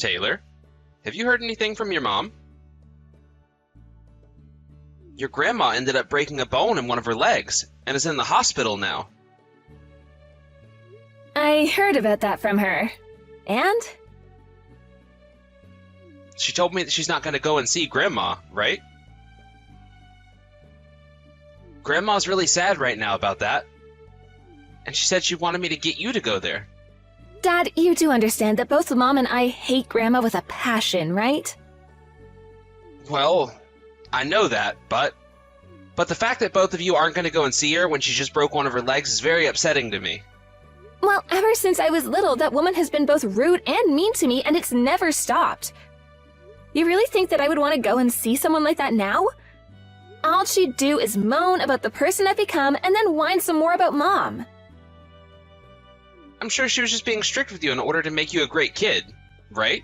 Taylor, have you heard anything from your mom? Your grandma ended up breaking a bone in one of her legs and is in the hospital now. I heard about that from her. And? She told me that she's not going to go and see Grandma, right? Grandma's really sad right now about that. And she said she wanted me to get you to go there. Dad, you do understand that both Mom and I hate Grandma with a passion, right? Well, I know that, but the fact that both of you aren't going to go and see her when she just broke one of her legs is very upsetting to me. Well, ever since I was little, that woman has been both rude and mean to me, and it's never stopped. You really think that I would want to go and see someone like that now? All she'd do is moan about the person I've become and then whine some more about Mom. I'm sure she was just being strict with you in order to make you a great kid, right?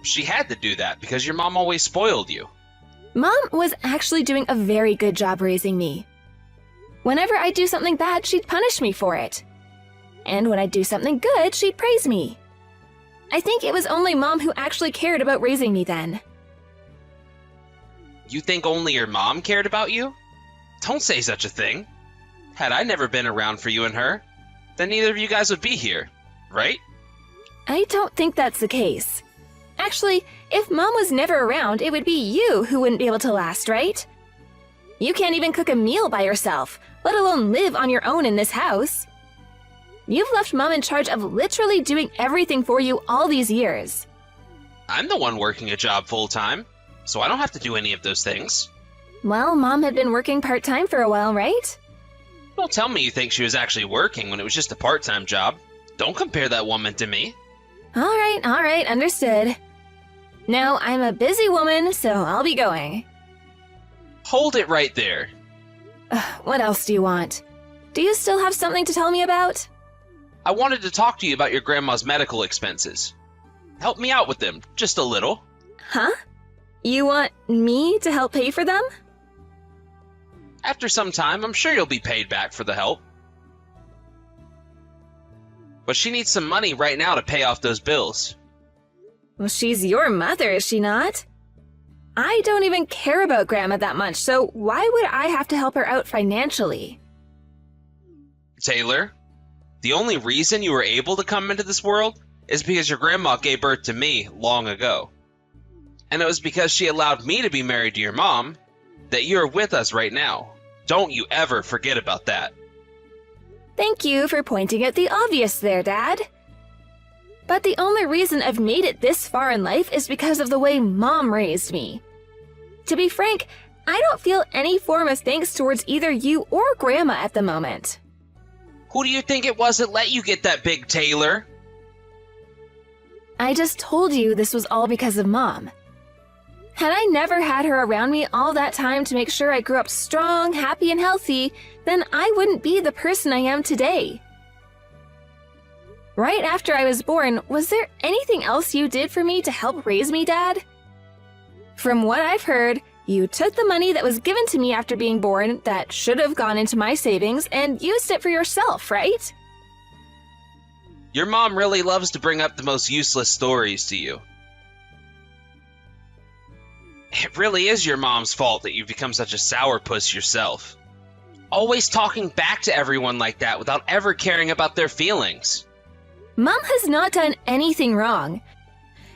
She had to do that because your mom always spoiled you. Mom was actually doing a very good job raising me. Whenever I do something bad, she'd punish me for it. And when I do something good, she'd praise me. I think it was only Mom who actually cared about raising me then. You think only your mom cared about you? Don't say such a thing. Had I never been around for you and her, then neither of you guys would be here, right? I don't think that's the case. Actually, if Mom was never around, it would be you who wouldn't be able to last, right? You can't even cook a meal by yourself, let alone live on your own in this house. You've left Mom in charge of literally doing everything for you all these years. I'm the one working a job full-time, so I don't have to do any of those things. Well, Mom had been working part-time for a while, right? Don't tell me you think she was actually working when it was just a part-time job. Don't compare that woman to me. All right, understood. Now, I'm a busy woman, so I'll be going. Hold it right there. What else do you want? Do you still have something to tell me about? I wanted to talk to you about your grandma's medical expenses. Help me out with them, just a little. Huh? You want me to help pay for them? After some time, I'm sure you'll be paid back for the help. But she needs some money right now to pay off those bills. Well, she's your mother, is she not? I don't even care about Grandma that much, so why would I have to help her out financially? Taylor, the only reason you were able to come into this world is because your grandma gave birth to me long ago. And it was because she allowed me to be married to your mom that you're with us right now. Don't you ever forget about that. Thank you for pointing out the obvious there, Dad. But the only reason I've made it this far in life is because of the way Mom raised me. To be frank, I don't feel any form of thanks towards either you or Grandma at the moment. Who do you think it was that let you get that big, Taylor? I just told you this was all because of Mom. Had I never had her around me all that time to make sure I grew up strong, happy, and healthy, then I wouldn't be the person I am today. Right after I was born, was there anything else you did for me to help raise me, Dad? From what I've heard, you took the money that was given to me after being born that should have gone into my savings and used it for yourself, right? Your mom really loves to bring up the most useless stories to you. It really is your mom's fault that you've become such a sourpuss yourself. Always talking back to everyone like that without ever caring about their feelings. Mom has not done anything wrong.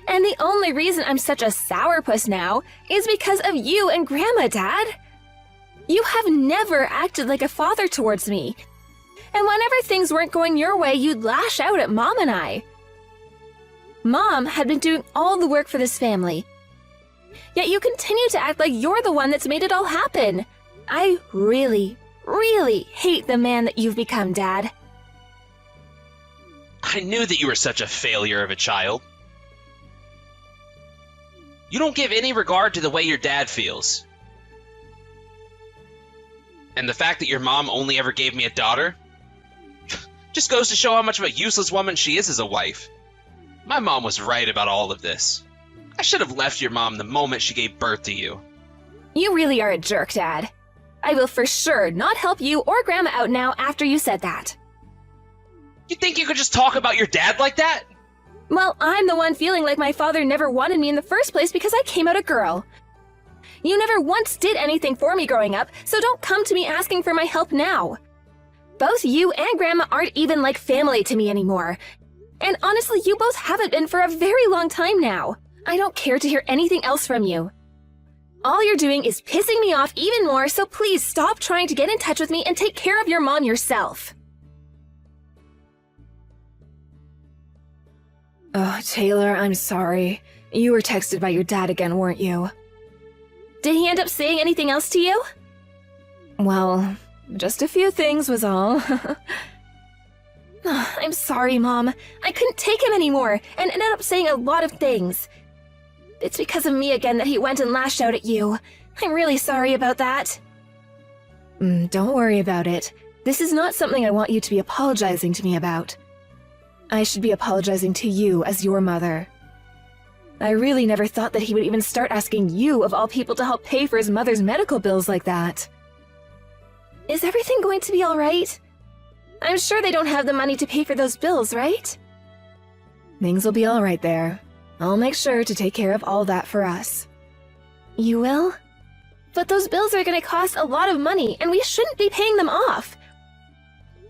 And the only reason I'm such a sourpuss now is because of you and Grandma, Dad. You have never acted like a father towards me. And whenever things weren't going your way, you'd lash out at Mom and I. Mom had been doing all the work for this family. Yet you continue to act like you're the one that's made it all happen. I really, really hate the man that you've become, Dad. I knew that you were such a failure of a child. You don't give any regard to the way your dad feels. And the fact that your mom only ever gave me a daughter just goes to show how much of a useless woman she is as a wife. My mom was right about all of this. I should have left your mom the moment she gave birth to you. You really are a jerk, Dad. I will for sure not help you or Grandma out now after you said that. You think you could just talk about your dad like that? Well, I'm the one feeling like my father never wanted me in the first place because I came out a girl. You never once did anything for me growing up, so don't come to me asking for my help now. Both you and Grandma aren't even like family to me anymore. And honestly, you both haven't been for a very long time now. I don't care to hear anything else from you. All you're doing is pissing me off even more, so please stop trying to get in touch with me and take care of your mom yourself. Oh, Taylor, I'm sorry. You were texted by your dad again, weren't you? Did he end up saying anything else to you? Well, just a few things was all. I'm sorry, Mom. I couldn't take him anymore and ended up saying a lot of things. It's because of me again that he went and lashed out at you. I'm really sorry about that. Don't worry about it. This is not something I want you to be apologizing to me about. I should be apologizing to you as your mother. I really never thought that he would even start asking you, of all people, to help pay for his mother's medical bills like that. Is everything going to be all right? I'm sure they don't have the money to pay for those bills, right? Things will be all right there. I'll make sure to take care of all that for us. You will? But those bills are going to cost a lot of money, and we shouldn't be paying them off.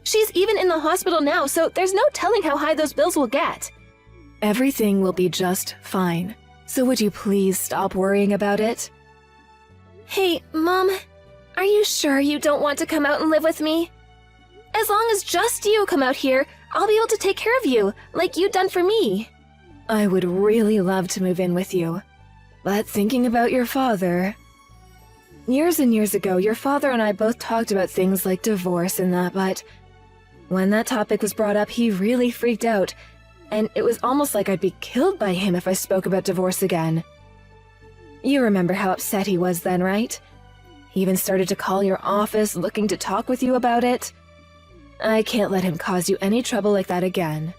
She's even in the hospital now, so there's no telling how high those bills will get. Everything will be just fine. So would you please stop worrying about it? Hey, Mom, are you sure you don't want to come out and live with me? As long as just you come out here, I'll be able to take care of you, like you've done for me. I would really love to move in with you. But thinking about your father... Years and years ago, your father and I both talked about things like divorce and that, but... when that topic was brought up, he really freaked out, and it was almost like I'd be killed by him if I spoke about divorce again. You remember how upset he was then, right? He even started to call your office looking to talk with you about it. I can't let him cause you any trouble like that again.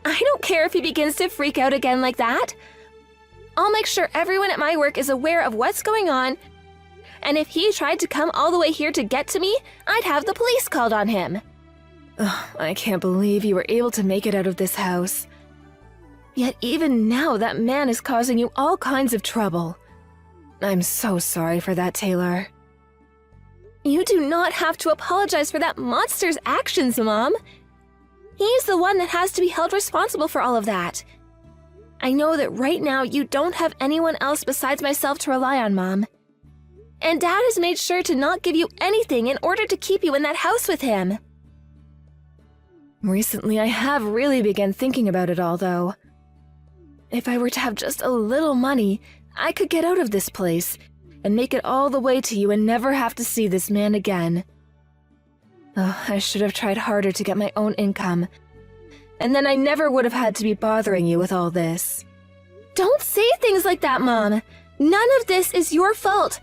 I don't care if he begins to freak out again like that. I'll make sure everyone at my work is aware of what's going on, and if he tried to come all the way here to get to me, I'd have the police called on him. Ugh, I can't believe you were able to make it out of this house. Yet even now, that man is causing you all kinds of trouble. I'm so sorry for that, Taylor. You do not have to apologize for that monster's actions, Mom. He's the one that has to be held responsible for all of that. I know that right now you don't have anyone else besides myself to rely on, Mom. And Dad has made sure to not give you anything in order to keep you in that house with him. Recently, I have really begun thinking about it all, though. If I were to have just a little money, I could get out of this place and make it all the way to you and never have to see this man again. Oh, I should have tried harder to get my own income, and then I never would have had to be bothering you with all this. Don't say things like that, Mom. None of this is your fault,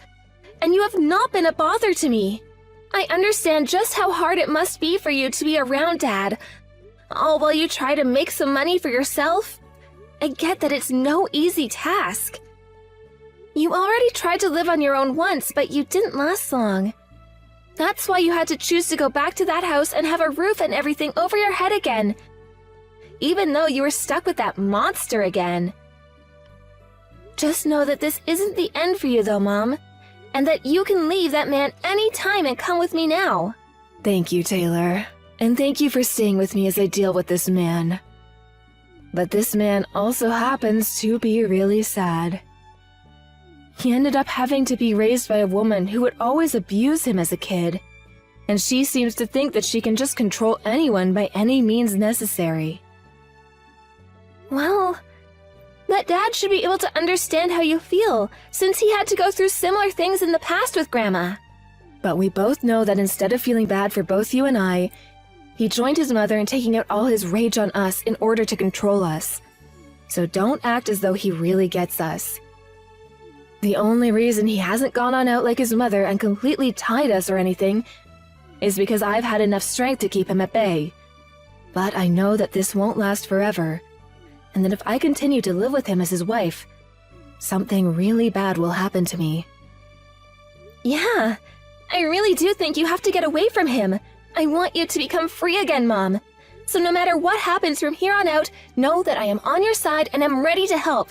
and you have not been a bother to me. I understand just how hard it must be for you to be around Dad, all while you try to make some money for yourself. I get that it's no easy task. You already tried to live on your own once, but you didn't last long. That's why you had to choose to go back to that house and have a roof and everything over your head again, even though you were stuck with that monster again. Just know that this isn't the end for you though, Mom, and that you can leave that man any time and come with me now. Thank you, Taylor, and thank you for staying with me as I deal with this man. But this man also happens to be really sad. He ended up having to be raised by a woman who would always abuse him as a kid, and she seems to think that she can just control anyone by any means necessary. Well, that Dad should be able to understand how you feel, since he had to go through similar things in the past with Grandma. But we both know that instead of feeling bad for both you and I, he joined his mother in taking out all his rage on us in order to control us. So don't act as though he really gets us. The only reason he hasn't gone on out like his mother and completely tied us or anything is because I've had enough strength to keep him at bay. But I know that this won't last forever, and that if I continue to live with him as his wife, something really bad will happen to me. Yeah, I really do think you have to get away from him. I want you to become free again, Mom. So no matter what happens from here on out, know that I am on your side and am ready to help.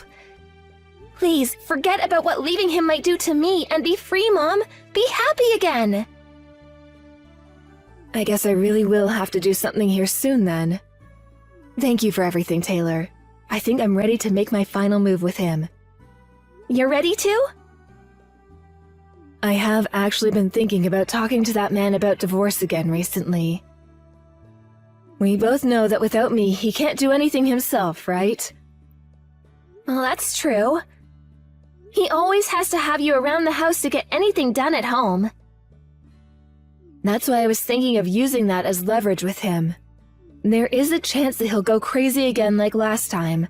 Please, forget about what leaving him might do to me and be free, Mom. Be happy again. I guess I really will have to do something here soon then. Thank you for everything, Taylor. I think I'm ready to make my final move with him. You're ready to? I have actually been thinking about talking to that man about divorce again recently. We both know that without me, he can't do anything himself, right? Well, that's true. He always has to have you around the house to get anything done at home. That's why I was thinking of using that as leverage with him. There is a chance that he'll go crazy again like last time.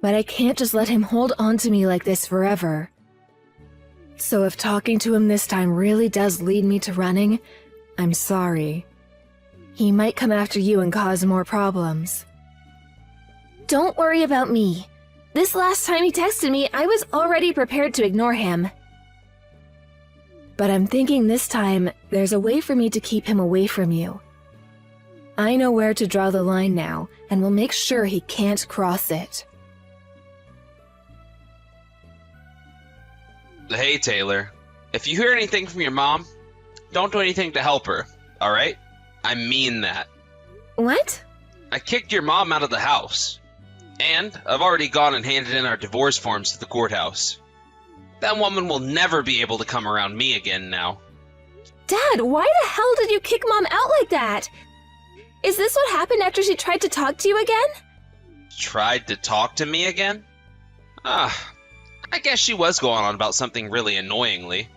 But I can't just let him hold on to me like this forever. So if talking to him this time really does lead me to running, I'm sorry. He might come after you and cause more problems. Don't worry about me. This last time he texted me, I was already prepared to ignore him. But I'm thinking this time, there's a way for me to keep him away from you. I know where to draw the line now, and will make sure he can't cross it. Hey, Taylor. If you hear anything from your mom, don't do anything to help her, alright? I mean that. What? I kicked your mom out of the house. And I've already gone and handed in our divorce forms to the courthouse. That woman will never be able to come around me again now. Dad, why the hell did you kick Mom out like that? Is this what happened after she tried to talk to you again? Tried to talk to me again? I guess she was going on about something really annoyingly.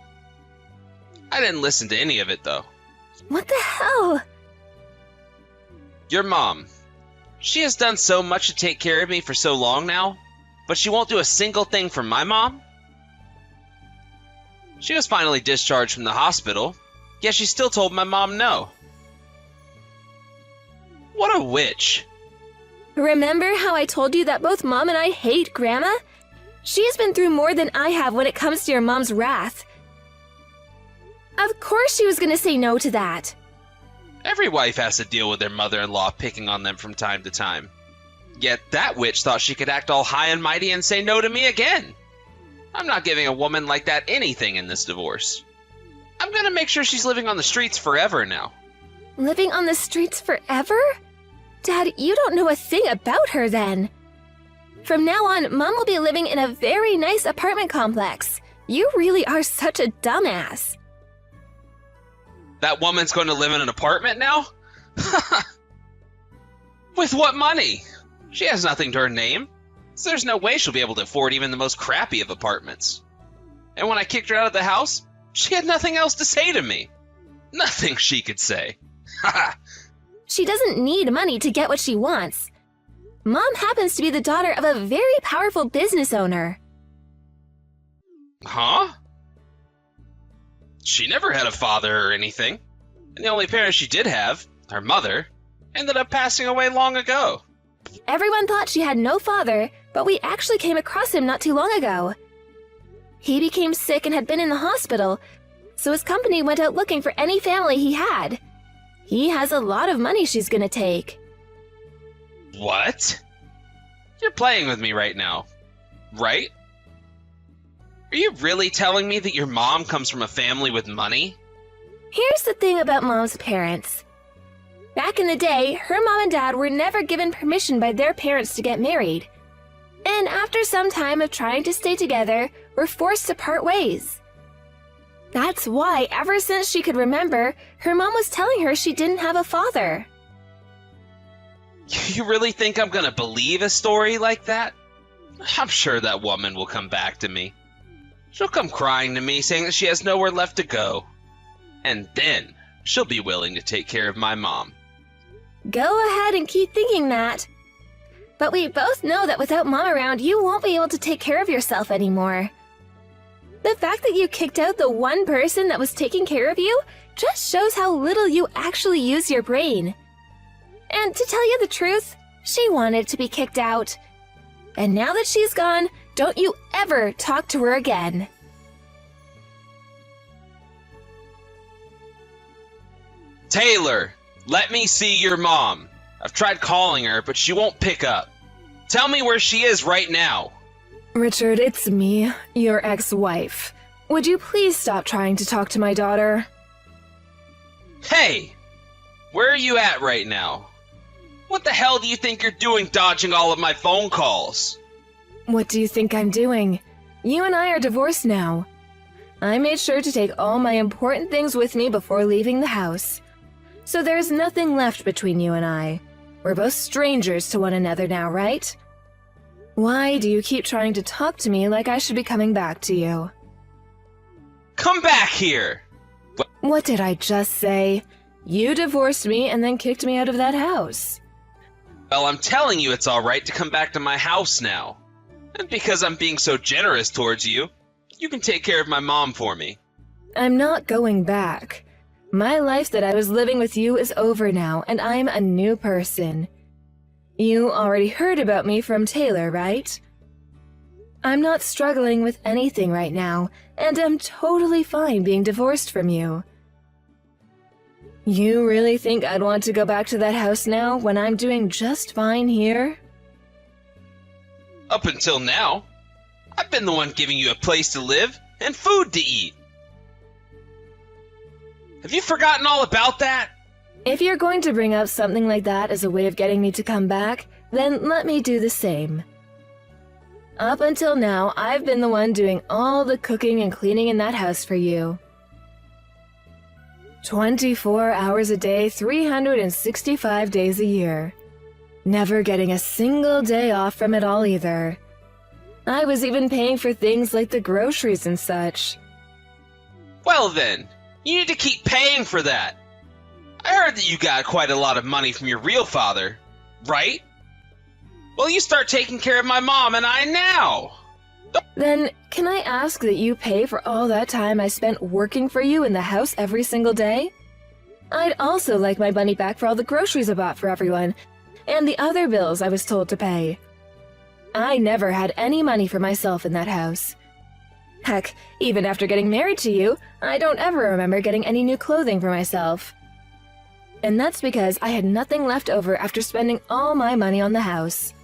I didn't listen to any of it, though. What the hell? Your mom. She has done so much to take care of me for so long now, but she won't do a single thing for my mom? She was finally discharged from the hospital, yet she still told my mom no. What a witch. Remember how I told you that both Mom and I hate Grandma? She's been through more than I have when it comes to your mom's wrath. Of course she was gonna say no to that. Every wife has to deal with their mother-in-law picking on them from time to time. Yet that witch thought she could act all high and mighty and say no to me again. I'm not giving a woman like that anything in this divorce. I'm gonna make sure she's living on the streets forever now. Living on the streets forever? Dad, you don't know a thing about her then. From now on, Mom will be living in a very nice apartment complex. You really are such a dumbass. That woman's going to live in an apartment now? With what money? She has nothing to her name, so there's no way she'll be able to afford even the most crappy of apartments. And when I kicked her out of the house, she had nothing else to say to me. Nothing she could say. She doesn't need money to get what she wants. Mom happens to be the daughter of a very powerful business owner. Huh? She never had a father or anything. And the only parent she did have, her mother, ended up passing away long ago. Everyone thought she had no father, but we actually came across him not too long ago. He became sick and had been in the hospital, so his company went out looking for any family he had. He has a lot of money she's gonna take. What? You're playing with me right now, right? Are you really telling me that your mom comes from a family with money? Here's the thing about Mom's parents. Back in the day, her mom and dad were never given permission by their parents to get married. And after some time of trying to stay together, were forced to part ways. That's why, ever since she could remember, her mom was telling her she didn't have a father. You really think I'm gonna believe a story like that? I'm sure that woman will come back to me. She'll come crying to me, saying that she has nowhere left to go. And then, she'll be willing to take care of my mom. Go ahead and keep thinking that. But we both know that without Mom around, you won't be able to take care of yourself anymore. The fact that you kicked out the one person that was taking care of you just shows how little you actually use your brain. And to tell you the truth, she wanted to be kicked out. And now that she's gone, don't you ever talk to her again. Taylor, let me see your mom. I've tried calling her, but she won't pick up. Tell me where she is right now. Richard, it's me, your ex-wife. Would you please stop trying to talk to my daughter? Hey! Where are you at right now? What the hell do you think you're doing dodging all of my phone calls? What do you think I'm doing? You and I are divorced now. I made sure to take all my important things with me before leaving the house. So there's nothing left between you and I. We're both strangers to one another now, right? Why do you keep trying to talk to me like I should be coming back to you? Come back here! What did I just say? You divorced me and then kicked me out of that house. Well, I'm telling you it's alright to come back to my house now. And because I'm being so generous towards you, you can take care of my mom for me. I'm not going back. My life that I was living with you is over now, and I'm a new person. You already heard about me from Taylor, right? I'm not struggling with anything right now, and I'm totally fine being divorced from you. You really think I'd want to go back to that house now when I'm doing just fine here? Up until now, I've been the one giving you a place to live and food to eat. Have you forgotten all about that? If you're going to bring up something like that as a way of getting me to come back, then let me do the same. Up until now, I've been the one doing all the cooking and cleaning in that house for you. 24 hours a day, 365 days a year. Never getting a single day off from it all either. I was even paying for things like the groceries and such. Well then, you need to keep paying for that. I heard that you got quite a lot of money from your real father, right? Well, you start taking care of my mom and I now. Then, can I ask that you pay for all that time I spent working for you in the house every single day? I'd also like my money back for all the groceries I bought for everyone, and the other bills I was told to pay. I never had any money for myself in that house. Heck, even after getting married to you, I don't ever remember getting any new clothing for myself. And that's because I had nothing left over after spending all my money on the house.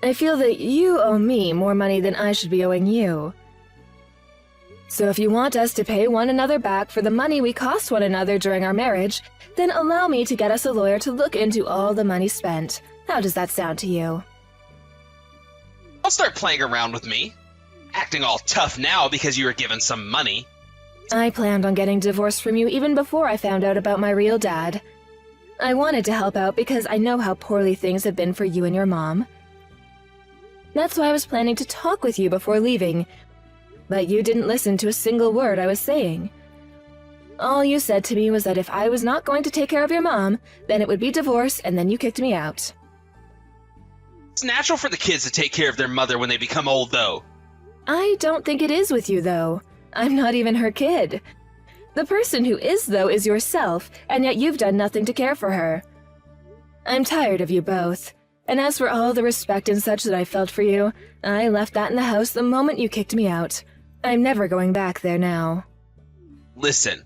I feel that you owe me more money than I should be owing you. So if you want us to pay one another back for the money we cost one another during our marriage, then allow me to get us a lawyer to look into all the money spent. How does that sound to you? Don't start playing around with me. Acting all tough now because you were given some money. I planned on getting divorced from you even before I found out about my real dad. I wanted to help out because I know how poorly things have been for you and your mom. That's why I was planning to talk with you before leaving, but you didn't listen to a single word I was saying. All you said to me was that if I was not going to take care of your mom, then it would be divorce, and then you kicked me out. It's natural for the kids to take care of their mother when they become old, though. I don't think it is with you, though. I'm not even her kid. The person who is, though, is yourself, and yet you've done nothing to care for her. I'm tired of you both. And as for all the respect and such that I felt for you, I left that in the house the moment you kicked me out. I'm never going back there now. Listen,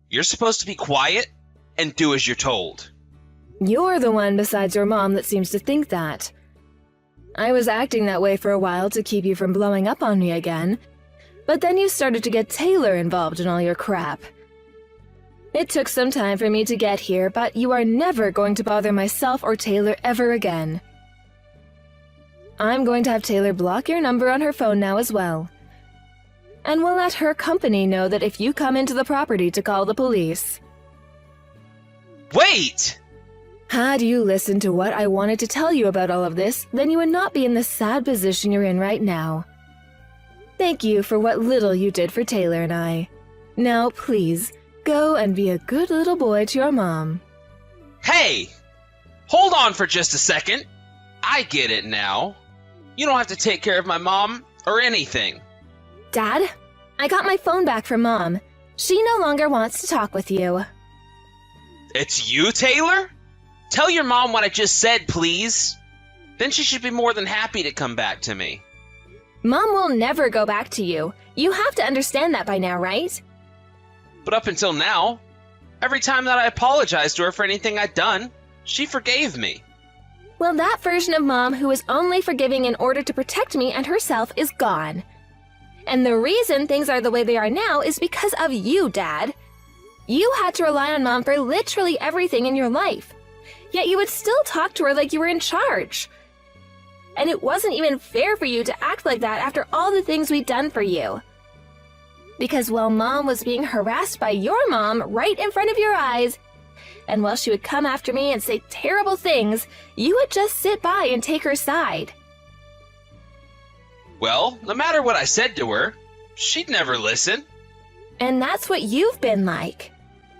you're supposed to be quiet and do as you're told. You're the one besides your mom that seems to think that. I was acting that way for a while to keep you from blowing up on me again, but then you started to get Taylor involved in all your crap. It took some time for me to get here, but you are never going to bother myself or Taylor ever again. I'm going to have Taylor block your number on her phone now as well. And we'll let her company know that if you come into the property to call the police. Wait! Had you listened to what I wanted to tell you about all of this, then you would not be in the sad position you're in right now. Thank you for what little you did for Taylor and I. Now, please, go and be a good little boy to your mom. Hey! Hold on for just a second. I get it now. You don't have to take care of my mom or anything. Dad, I got my phone back from Mom. She no longer wants to talk with you. It's you, Taylor? Tell your mom what I just said, please. Then she should be more than happy to come back to me. Mom will never go back to you. You have to understand that by now, right? But up until now, every time that I apologized to her for anything I'd done, She forgave me. Well, that version of Mom who was only forgiving in order to protect me and herself is gone. And the reason things are the way they are now is because of you, Dad. You had to rely on Mom for literally everything in your life, yet you would still talk to her like you were in charge. And it wasn't even fair for you to act like that after all the things we'd done for you. Because while Mom was being harassed by your mom right in front of your eyes, and while she would come after me and say terrible things, you would just sit by and take her side. Well, no matter what I said to her, she'd never listen. And that's what you've been like.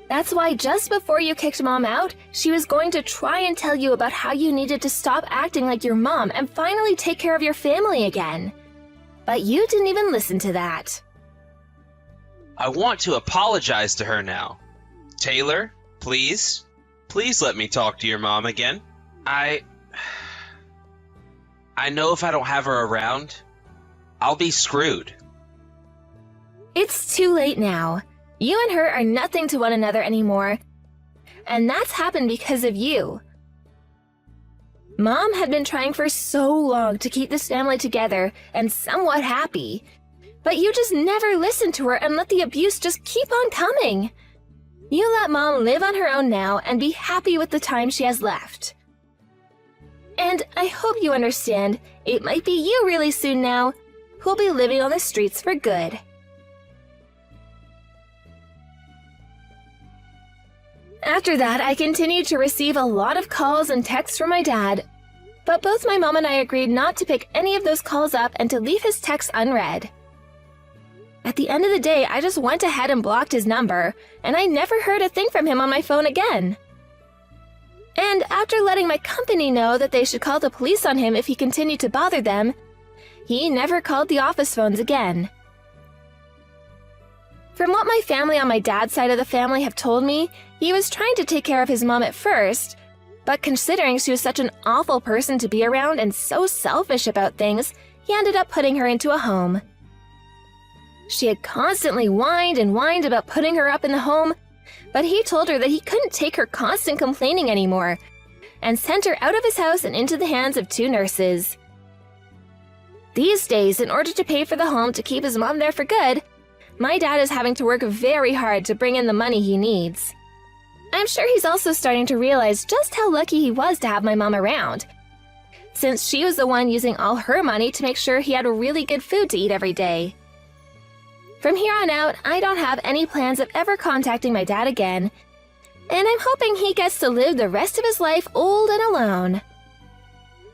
That's why just before you kicked Mom out, she was going to try and tell you about how you needed to stop acting like your mom and finally take care of your family again. But you didn't even listen to that. I want to apologize to her now. Taylor, please let me talk to your mom again. I know if I don't have her around, I'll be screwed. It's too late now. You and her are nothing to one another anymore. And that's happened because of you. Mom had been trying for so long to keep this family together and somewhat happy. But you just never listened to her and let the abuse just keep on coming. You let Mom live on her own now and be happy with the time she has left. And I hope you understand, it might be you really soon now who'll be living on the streets for good. After that, I continued to receive a lot of calls and texts from my dad, but both my mom and I agreed not to pick any of those calls up and to leave his texts unread. At the end of the day, I just went ahead and blocked his number, and I never heard a thing from him on my phone again. And after letting my company know that they should call the police on him if he continued to bother them, he never called the office phones again. From what my family on my dad's side of the family have told me, he was trying to take care of his mom at first, but considering she was such an awful person to be around and so selfish about things, he ended up putting her into a home. She had constantly whined and whined about putting her up in the home, but he told her that he couldn't take her constant complaining anymore, and sent her out of his house and into the hands of 2 nurses. These days, in order to pay for the home to keep his mom there for good, my dad is having to work very hard to bring in the money he needs. I'm sure he's also starting to realize just how lucky he was to have my mom around, since she was the one using all her money to make sure he had really good food to eat every day. From here on out, I don't have any plans of ever contacting my dad again, and I'm hoping he gets to live the rest of his life old and alone.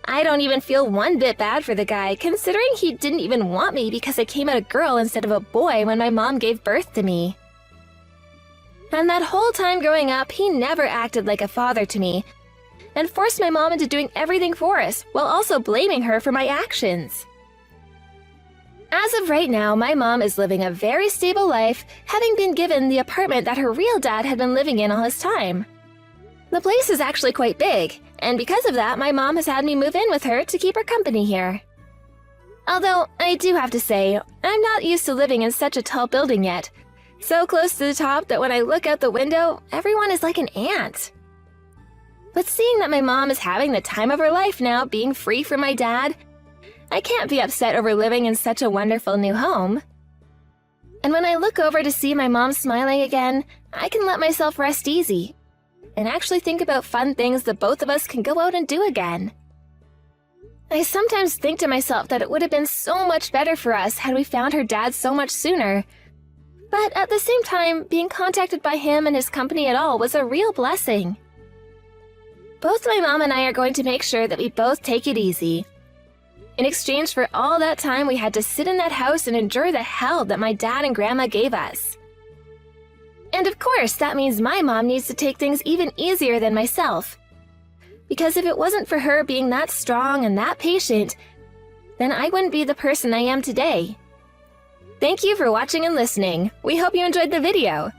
I don't even feel one bit bad for the guy, considering he didn't even want me because I came out a girl instead of a boy when my mom gave birth to me. And that whole time growing up, he never acted like a father to me, and forced my mom into doing everything for us, while also blaming her for my actions. As of right now, my mom is living a very stable life, having been given the apartment that her real dad had been living in all his time. The place is actually quite big, and because of that, my mom has had me move in with her to keep her company here. Although, I do have to say, I'm not used to living in such a tall building yet, so close to the top that when I look out the window, everyone is like an ant. But seeing that my mom is having the time of her life now, being free from my dad, I can't be upset over living in such a wonderful new home. And when I look over to see my mom smiling again, I can let myself rest easy and actually think about fun things that both of us can go out and do again. I sometimes think to myself that it would have been so much better for us had we found her dad so much sooner. But at the same time, being contacted by him and his company at all was a real blessing. Both my mom and I are going to make sure that we both take it easy. In exchange for all that time we had to sit in that house and endure the hell that my dad and grandma gave us. And of course, that means my mom needs to take things even easier than myself. Because if it wasn't for her being that strong and that patient, then I wouldn't be the person I am today. Thank you for watching and listening. We hope you enjoyed the video.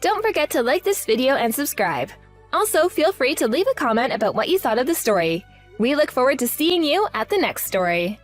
Don't forget to like this video and subscribe. Also, feel free to leave a comment about what you thought of the story. We look forward to seeing you at the next story.